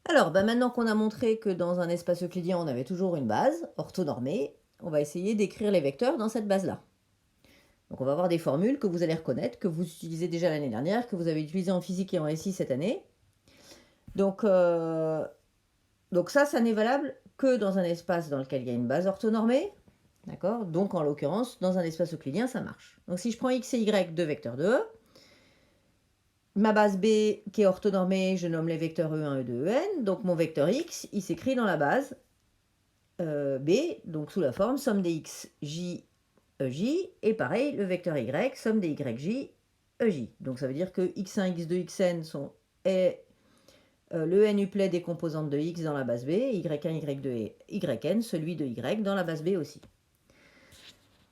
Alors, maintenant qu'on a montré que dans un espace euclidien, on avait toujours une base orthonormée, on va essayer d'écrire les vecteurs dans cette base-là. Donc on va avoir des formules que vous allez reconnaître, que vous utilisez déjà l'année dernière, que vous avez utilisées en physique et en SI cette année. Donc, ça n'est valable que dans un espace dans lequel il y a une base orthonormée. D'accord? Donc en l'occurrence, dans un espace euclidien, ça marche. Donc si je prends x et y, deux vecteurs de E, ma base B qui est orthonormée, je nomme les vecteurs E1, E2, En. Donc mon vecteur x, il s'écrit dans la base B, donc sous la forme somme des x, j, ej. Et pareil, le vecteur y, somme des yj, ej. Donc ça veut dire que x1, x2, xn sont le n uplet des composantes de x dans la base B, y1, y2 et yn, celui de y dans la base B aussi.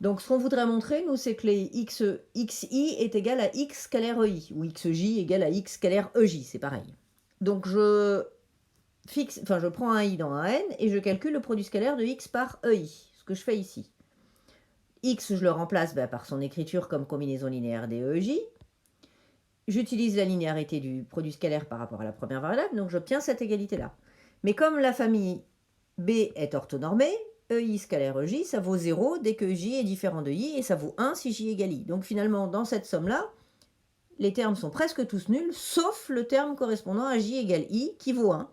Donc ce qu'on voudrait montrer, nous, c'est que les xi est égal à x scalaire ei, ou xj égale à x scalaire ej, c'est pareil. Donc je prends un i dans un n et je calcule le produit scalaire de x par ei, ce que je fais ici. X, je le remplace par son écriture comme combinaison linéaire des ej. J'utilise la linéarité du produit scalaire par rapport à la première variable, donc j'obtiens cette égalité-là. Mais comme la famille B est orthonormée, EI scalaire EJ, ça vaut 0 dès que J est différent de I, et ça vaut 1 si J égale I. Donc finalement, dans cette somme-là, les termes sont presque tous nuls, sauf le terme correspondant à J égale I, qui vaut 1.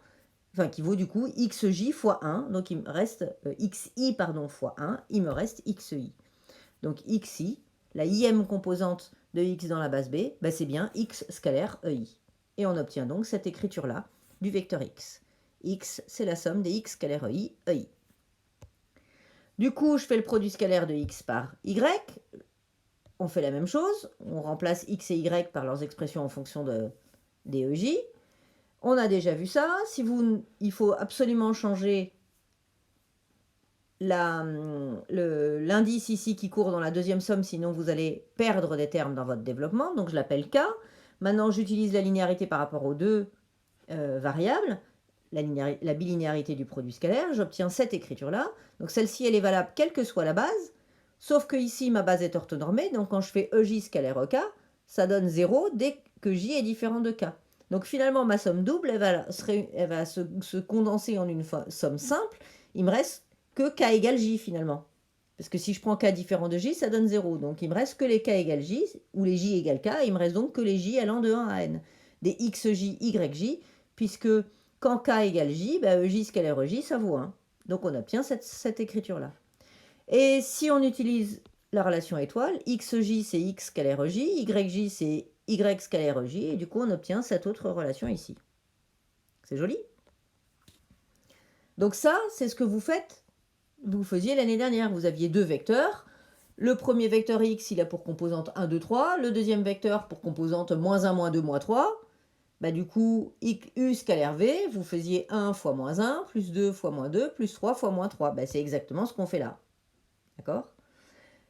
Enfin, qui vaut du coup XJ fois 1, donc il me reste XI fois 1, il me reste XI. Donc XI, la ième composante de X dans la base B, c'est bien X scalaire EI. Et on obtient donc cette écriture-là du vecteur X. X, c'est la somme des X scalaire EI, EI. Du coup, je fais le produit scalaire de X par Y. On fait la même chose. On remplace X et Y par leurs expressions en fonction des EJ. On a déjà vu ça. Il faut absolument changer l'indice ici qui court dans la deuxième somme, sinon vous allez perdre des termes dans votre développement. Donc je l'appelle K. Maintenant, j'utilise la linéarité par rapport aux deux variables, la bilinéarité du produit scalaire. J'obtiens cette écriture-là. Donc celle-ci, elle est valable quelle que soit la base, sauf que ici, ma base est orthonormée. Donc quand je fais EJ scalaire EK, ça donne 0 dès que J est différent de K. Donc finalement, ma somme double, elle va se condenser en une somme simple. Il me reste que K égale J finalement. Parce que si je prends K différent de J, ça donne 0. Donc il me reste que les K égale J, ou les J égale K, il me reste donc que les J allant de 1 à N. Des XJ, YJ, puisque quand K égale J, EJ scalaire EJ, ça vaut 1. Donc on obtient cette écriture-là. Et si on utilise la relation étoile, XJ c'est X scalaire EJ, YJ c'est Y scalaire EJ, et du coup on obtient cette autre relation ici. C'est joli. Donc ça, c'est ce que vous faisiez l'année dernière. Vous aviez deux vecteurs. Le premier vecteur x, il a pour composante 1, 2, 3. Le deuxième vecteur pour composante moins 1, moins 2, moins 3. Du coup, u scalaire v, vous faisiez 1 fois moins 1, plus 2 fois moins 2, plus 3 fois moins 3. C'est exactement ce qu'on fait là. D'accord?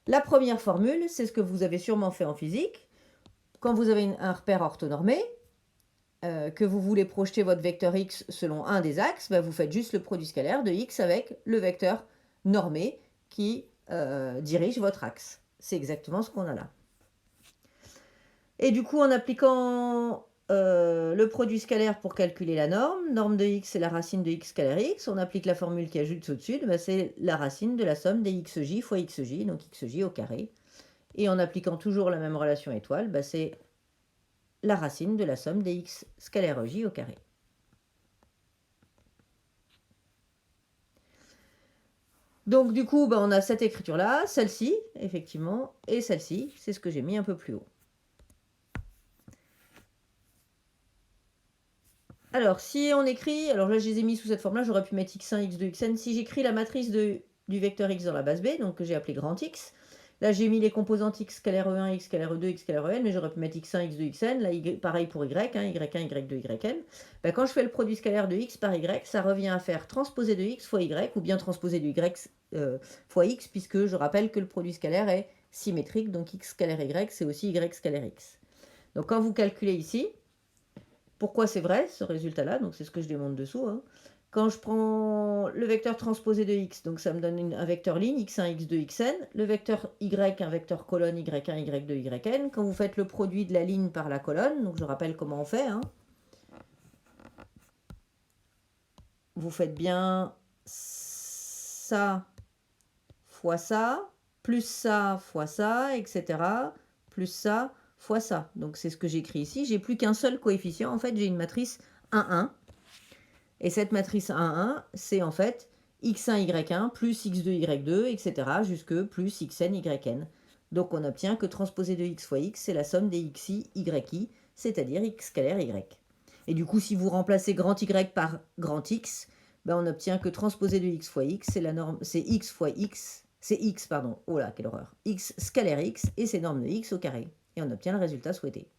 La première formule, c'est ce que vous avez sûrement fait en physique. Quand vous avez un repère orthonormé, que vous voulez projeter votre vecteur x selon un des axes, vous faites juste le produit scalaire de x avec le vecteur normé qui dirige votre axe. C'est exactement ce qu'on a là. Et du coup, en appliquant le produit scalaire pour calculer la norme de x c'est la racine de x scalaire x, on applique la formule qui ajoute au-dessus, c'est la racine de la somme des xj fois xj, donc xj au carré. Et en appliquant toujours la même relation étoile, c'est la racine de la somme des x scalaire j au carré. Donc du coup, on a cette écriture-là, celle-ci, effectivement, et celle-ci, c'est ce que j'ai mis un peu plus haut. Alors, si on écrit, alors là je les ai mis sous cette forme-là, j'aurais pu mettre x1, x2, xn. Si j'écris la matrice du vecteur x dans la base B, donc que j'ai appelé grand X, là j'ai mis les composantes x scalaire E1, x scalaire E2, x scalaire En, mais j'aurais pu mettre x1, x2, xn, là pareil pour y, y1, y2, yn. Quand je fais le produit scalaire de x par y, ça revient à faire transposer de x fois y, ou bien transposer de y fois x, puisque je rappelle que le produit scalaire est symétrique, donc x scalaire y, c'est aussi y scalaire x. Donc quand vous calculez ici, pourquoi c'est vrai ce résultat-là? Donc c'est ce que je démontre dessous. Quand je prends le vecteur transposé de x, donc ça me donne un vecteur ligne, x1, x2, xn. Le vecteur y, un vecteur colonne, y1, y2, yn. Quand vous faites le produit de la ligne par la colonne, donc je rappelle comment on fait. vous faites bien ça fois ça, plus ça fois ça, etc. Plus ça fois ça. Donc c'est ce que j'écris ici. J'ai plus qu'un seul coefficient. En fait, j'ai une matrice 1, 1. Et cette matrice 1, 1, c'est en fait x1, y1 plus x2, y2, etc. jusque plus xn, yn. Donc on obtient que transposé de x fois x, c'est la somme des xi, yi, c'est-à-dire x scalaire y. Et du coup, si vous remplacez grand y par grand x, ben on obtient que transposé de x fois x, c'est la norme, c'est x fois x, c'est x, pardon, oh là, quelle horreur, x scalaire x, et c'est norme de x au carré. Et on obtient le résultat souhaité.